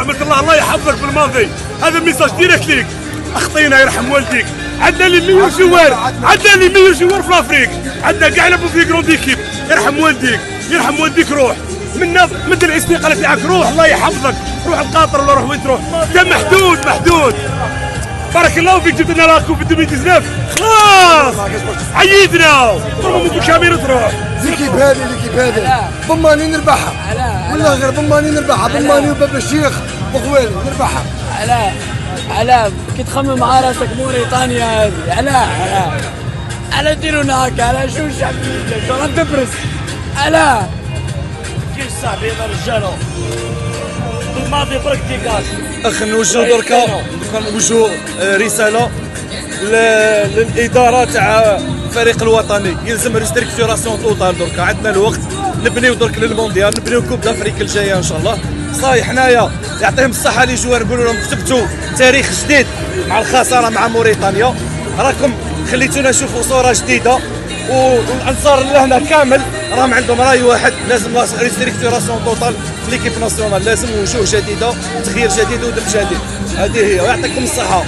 ورحمه الله. الله يحفظك بالماضي. هذا ميساج ديريكت ليك. اخطينا يرحم والديك. عندنا لي 100 جوار، عندنا لي 100 جوار في لافريك، عندنا كاع لعبوا في كروند ايكيب. يرحم والديك، يرحم والديك. روح مد الاستقاله تاعك، روح الله يحفظك. روح القطر ولا روح وين تروح. انت محدود. بارك الله فيك. جبت لنا لاكو في 2019. خلاص عيدنا. ضربوا بالكاميرا تروح. ليكيب هذه ضماني نربحها. والله غير ضماني نربحها. ضماني وباب الشيخ وخوالي نربحها. علاه كي تخمم مع راسك موريتانيا هذه. علاه ديرونا هكا. علاه شو الشعب شو تبرز. علاه كيف صاحبي هذا رجاله بالماضي برك ديكاج. اخ نوجهوا دركا نوجهوا رساله للاداره تاع الفريق الوطني. يلزم ريستركتوراسيون توتال. دركا عندنا الوقت نبنيو درك للمونديال، نبنيو كوب دافريك الجايه ان شاء الله. صاي حنايا يعطيهم الصحه لي جوار، نقولوا لهم كتبتوا تاريخ جديد مع الخساره مع موريتانيا. راكم خليتونا نشوفوا صوره جديده، والانصار اللي هنا كامل راهم عندهم راي واحد. لازم ريستركتوراسيون توتال في ليكيب ناسيونال. لازم وجوه جديده، تغيير جديد ودم جديد. هذه هي ويعطيكم الصحه.